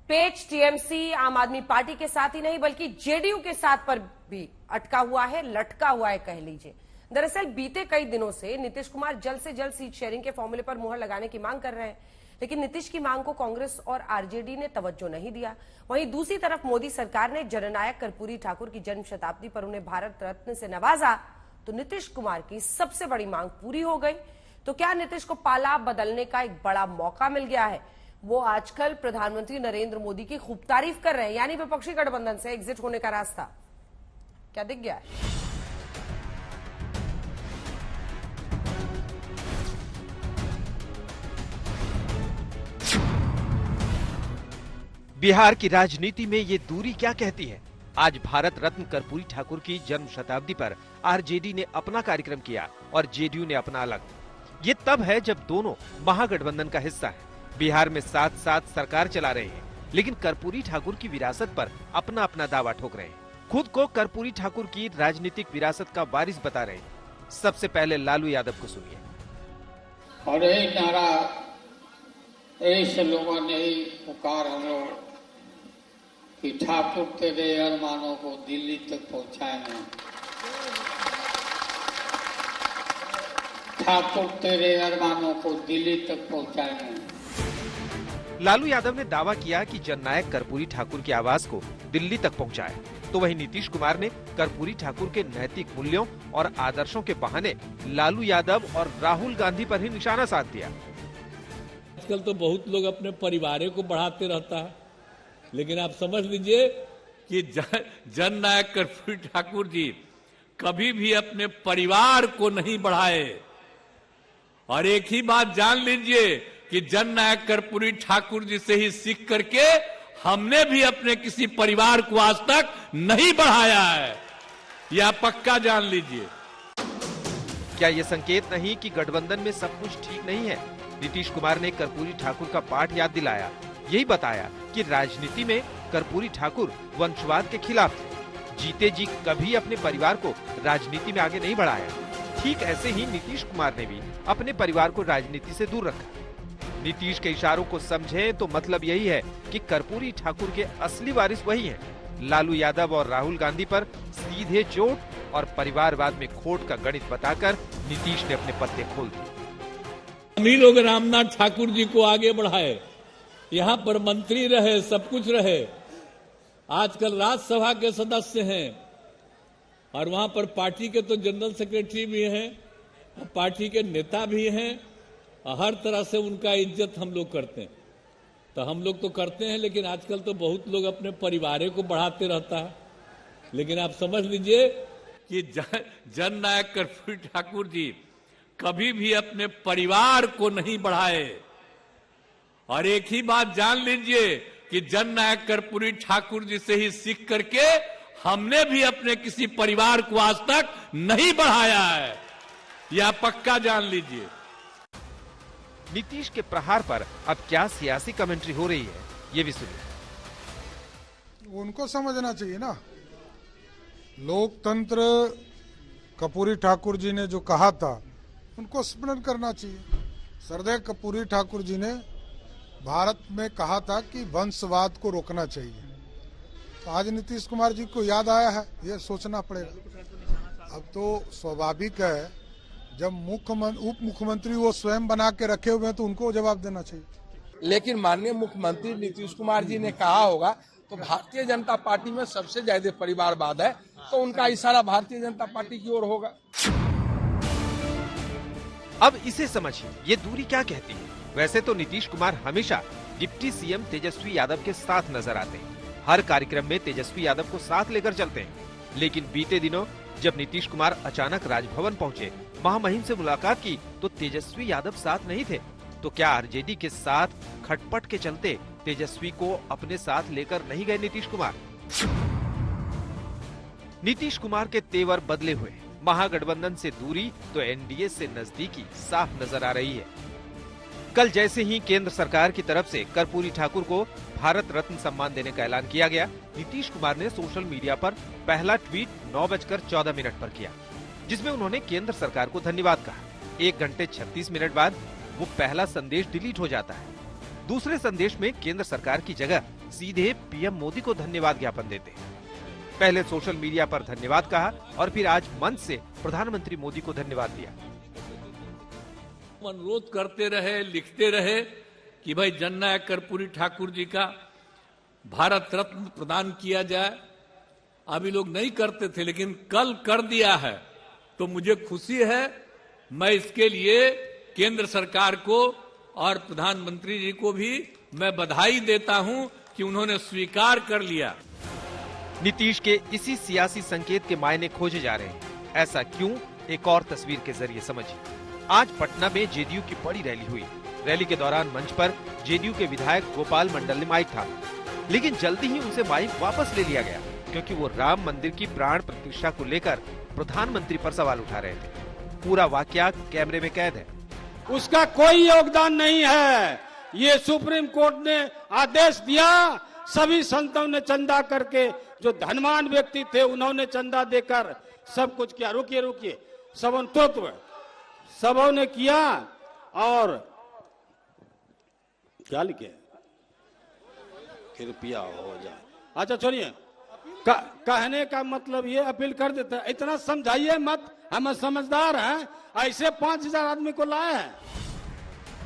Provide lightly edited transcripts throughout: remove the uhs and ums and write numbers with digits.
पेच टीएमसी आम आदमी पार्टी के साथ ही नहीं बल्कि जेडीयू के साथ पर भी अटका हुआ है, लटका हुआ है कह लीजिए। दरअसल बीते कई दिनों से नीतीश कुमार जल्द से जल्द सीट शेयरिंग के फॉर्मूले पर मुहर लगाने की मांग कर रहे हैं, लेकिन नीतीश की मांग को कांग्रेस और आरजेडी ने तवज्जो नहीं दिया। वहीं दूसरी तरफ मोदी सरकार ने जननायक कर्पूरी ठाकुर की जन्म शताब्दी पर उन्हें भारत रत्न से नवाजा, तो नीतीश कुमार की सबसे बड़ी मांग पूरी हो गई। तो क्या नीतीश को पाला बदलने का एक बड़ा मौका मिल गया है? वो आजकल प्रधानमंत्री नरेंद्र मोदी की खूब तारीफ कर रहे हैं, यानी विपक्षी गठबंधन से एग्जिट होने का रास्ता क्या दिख गया है? बिहार की राजनीति में ये दूरी क्या कहती है? आज भारत रत्न कर्पूरी ठाकुर की जन्म शताब्दी पर आरजेडी ने अपना कार्यक्रम किया और जेडीयू ने अपना अलग। ये तब है जब दोनों महागठबंधन का हिस्सा है, बिहार में साथ साथ सरकार चला रहे हैं, लेकिन कर्पूरी ठाकुर की विरासत पर अपना अपना दावा ठोक रहे हैं। खुद को कर्पूरी ठाकुर की राजनीतिक विरासत का वारिस बता रहे हैं। सबसे पहले लालू यादव को सुनिए। और यही नारा ऐसे लोगों ने ही पुकार हम लोग कि ठाकुर तेरे अरमानों को दिल्ली तक पहुंचाएंगे, ठाकुर तेरे अरमानों को दिल्ली तक पहुंचाएंगे। लालू यादव ने दावा किया कि जननायक कर्पूरी ठाकुर की आवाज को दिल्ली तक पहुंचाए, तो वहीं नीतीश कुमार ने कर्पूरी ठाकुर के नैतिक मूल्यों और आदर्शों के बहाने लालू यादव और राहुल गांधी पर ही निशाना साध दिया। आजकल तो बहुत लोग अपने परिवार को बढ़ाते रहता है, लेकिन आप समझ लीजिए कि जननायक कर्पूरी ठाकुर जी कभी भी अपने परिवार को नहीं बढ़ाए। और एक ही बात जान लीजिए कि जननायक कर्पूरी ठाकुर जी से ही सीख करके हमने भी अपने किसी परिवार को आज तक नहीं बढ़ाया है, यह पक्का जान लीजिए। क्या ये संकेत नहीं कि गठबंधन में सब कुछ ठीक नहीं है? नीतीश कुमार ने कर्पूरी ठाकुर का पाठ याद दिलाया, यही बताया कि राजनीति में कर्पूरी ठाकुर वंशवाद के खिलाफ थे, जीते जी कभी अपने परिवार को राजनीति में आगे नहीं बढ़ाया। ठीक ऐसे ही नीतीश कुमार ने भी अपने परिवार को राजनीति से दूर रखा। नीतीश के इशारों को समझें तो मतलब यही है कि कर्पूरी ठाकुर के असली वारिस वही हैं। लालू यादव और राहुल गांधी पर सीधे चोट और परिवारवाद में खोट का गणित बताकर नीतीश ने अपने पत्ते खोल दिए। हम ही लोग रामनाथ ठाकुर जी को आगे बढ़ाए, यहाँ पर मंत्री रहे, सब कुछ रहे, आजकल राज्यसभा के सदस्य हैं और वहां पर पार्टी के तो जनरल सेक्रेटरी भी हैं, पार्टी के नेता भी हैं, हर तरह से उनका इज्जत हम लोग करते हैं। तो हम लोग तो करते हैं, लेकिन आजकल तो बहुत लोग अपने परिवार को बढ़ाते रहता है। लेकिन आप समझ लीजिए कि जननायक कर्पूरी ठाकुर जी कभी भी अपने परिवार को नहीं बढ़ाए। और एक ही बात जान लीजिए कि जननायक कर्पूरी ठाकुर जी से ही सीख करके हमने भी अपने किसी परिवार को आज तक नहीं बढ़ाया है, यह पक्का जान लीजिए। नीतीश के प्रहार पर अब क्या सियासी कमेंट्री हो रही है, ये भी सुनिए। उनको समझना चाहिए ना, लोकतंत्र कर्पूरी ठाकुर जी ने जो कहा था उनको स्मरण करना चाहिए। सरदार कर्पूरी ठाकुर जी ने भारत में कहा था कि वंशवाद को रोकना चाहिए। तो आज नीतीश कुमार जी को याद आया है, ये सोचना पड़ेगा। अब तो स्वाभाविक है, जब उप मुख्यमंत्री वो स्वयं बना के रखे हुए हैं तो उनको जवाब देना चाहिए। लेकिन माननीय मुख्यमंत्री नीतीश कुमार जी ने कहा होगा तो भारतीय जनता पार्टी में सबसे ज्यादा परिवारवाद है, तो उनका इशारा भारतीय जनता पार्टी की ओर होगा। अब इसे समझिए, ये दूरी क्या कहती है। वैसे तो नीतीश कुमार हमेशा डिप्टी सीएम तेजस्वी यादव के साथ नजर आते हैं, हर कार्यक्रम में तेजस्वी यादव को साथ लेकर चलते हैं। लेकिन बीते दिनों जब नीतीश कुमार अचानक राजभवन पहुंचे, महामहिम से मुलाकात की, तो तेजस्वी यादव साथ नहीं थे। तो क्या आरजेडी के साथ खटपट के चलते तेजस्वी को अपने साथ लेकर नहीं गए नीतीश कुमार? नीतीश कुमार के तेवर बदले हुए, महागठबंधन से दूरी तो एनडीए से नजदीकी साफ नजर आ रही है। कल जैसे ही केंद्र सरकार की तरफ से कर्पूरी ठाकुर को भारत रत्न सम्मान देने का ऐलान किया गया, नीतीश कुमार ने सोशल मीडिया पर पहला ट्वीट 9:14 पर किया, जिसमें उन्होंने केंद्र सरकार को धन्यवाद कहा। 1 घंटे 36 मिनट बाद वो पहला संदेश डिलीट हो जाता है। दूसरे संदेश में केंद्र सरकार की जगह सीधे पीएम मोदी को धन्यवाद ज्ञापन देते हैं। पहले सोशल मीडिया पर धन्यवाद कहा और फिर आज मंच से प्रधानमंत्री मोदी को धन्यवाद दिया। अनुरोध करते रहे, लिखते रहे कि भाई जननायक कर्पूरी ठाकुर जी का भारत रत्न प्रदान किया जाए। अभी लोग नहीं करते थे, लेकिन कल कर दिया है, तो मुझे खुशी है। मैं इसके लिए केंद्र सरकार को और प्रधानमंत्री जी को भी मैं बधाई देता हूं कि उन्होंने स्वीकार कर लिया। नीतीश के इसी सियासी संकेत के मायने खोजे जा रहे हैं। ऐसा क्यों, एक और तस्वीर के जरिए समझिए। आज पटना में जेडीयू की बड़ी रैली हुई। रैली के दौरान मंच पर जेडीयू के विधायक गोपाल मंडल ने माइक था, लेकिन जल्दी ही उनसे माइक वापस ले लिया गया क्योंकि वो राम मंदिर की प्राण प्रतिष्ठा को लेकर प्रधानमंत्री पर सवाल उठा रहे थे। पूरा वाकया कैमरे में कैद है। उसका कोई योगदान नहीं है। ये सुप्रीम कोर्ट ने आदेश दिया, सभी संतों ने चंदा करके, जो धनवान व्यक्ति थे उन्होंने चंदा देकर सब कुछ किया। रुकिए, सबों ने किया। और क्या लिखे, कृपया हो जाए। अच्छा छोड़िए, कहने का मतलब ये अपील कर देता है, इतना समझाइए मत, हम समझदार हैं, ऐसे 5000 आदमी को लाए हैं।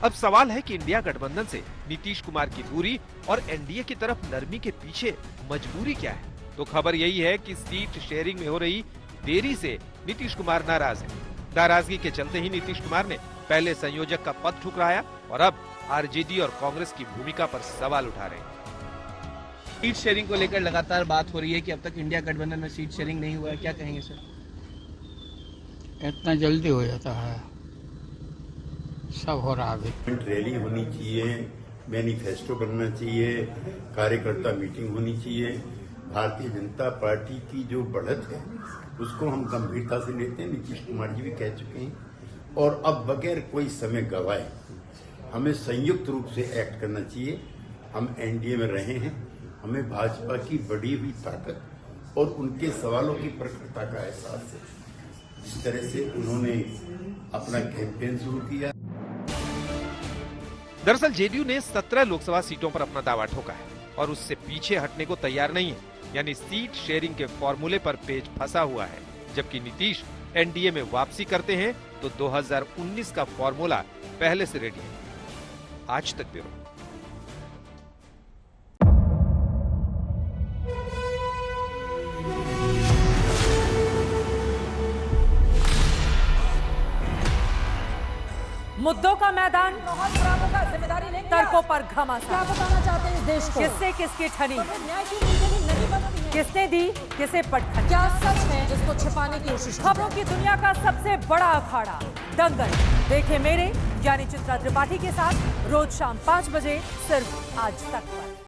अब सवाल है कि इंडिया गठबंधन से नीतीश कुमार की दूरी और एनडीए की तरफ नरमी के पीछे मजबूरी क्या है? तो खबर यही है कि सीट शेयरिंग में हो रही देरी से नीतीश कुमार नाराज है। नाराजगी के चलते ही नीतीश कुमार ने पहले संयोजक का पद ठुकराया और अब आरजेडी और कांग्रेस की भूमिका पर सवाल उठा रहे हैं। सीट शेयरिंग को लेकर लगातार बात हो रही है कि अब तक इंडिया गठबंधन में सीट शेयरिंग नहीं हुआ है, क्या कहेंगे सर? इतना जल्दी हो जाता है, सब हो रहा है। रैली होनी चाहिए, मैनिफेस्टो बनना चाहिए, कार्यकर्ता मीटिंग होनी चाहिए। भारतीय जनता पार्टी की जो बढ़त है उसको हम गंभीरता से लेते हैं, नीतीश कुमार जी भी कह चुके हैं। और अब बगैर कोई समय गवाए हमें संयुक्त रूप से एक्ट करना चाहिए। हम एनडीए में रहे हैं, हमें भाजपा की बढ़ी हुई ताकत और उनके सवालों की प्रखरता का एहसास है। जिस तरह से उन्होंने अपना कैंपेन शुरू किया। दरअसल जेडीयू ने 17 लोकसभा सीटों पर अपना दावा ठोका है और उससे पीछे हटने को तैयार नहीं है। यानी सीट शेयरिंग के फॉर्मूले पर पेच फंसा हुआ है। जबकि नीतीश एनडीए में वापसी करते हैं तो 2019 का फॉर्मूला पहले से रेडी है। आज तक ब्यूरो। मुद्दों का मैदान, जिम्मेदारी नहीं, तर्कों पर घमासान। क्या बताना चाहते हैं इस देश को? किससे किसकी ठनी, न्याय की नीति नहीं बनती है। किसने दी किसे पटखनी, क्या सच है जिसको छिपाने की कोशिश? खबरों की दुनिया का सबसे बड़ा अखाड़ा दंगल देखे मेरे यानी चित्रा त्रिपाठी के साथ रोज शाम 5 बजे सिर्फ आज तक पर।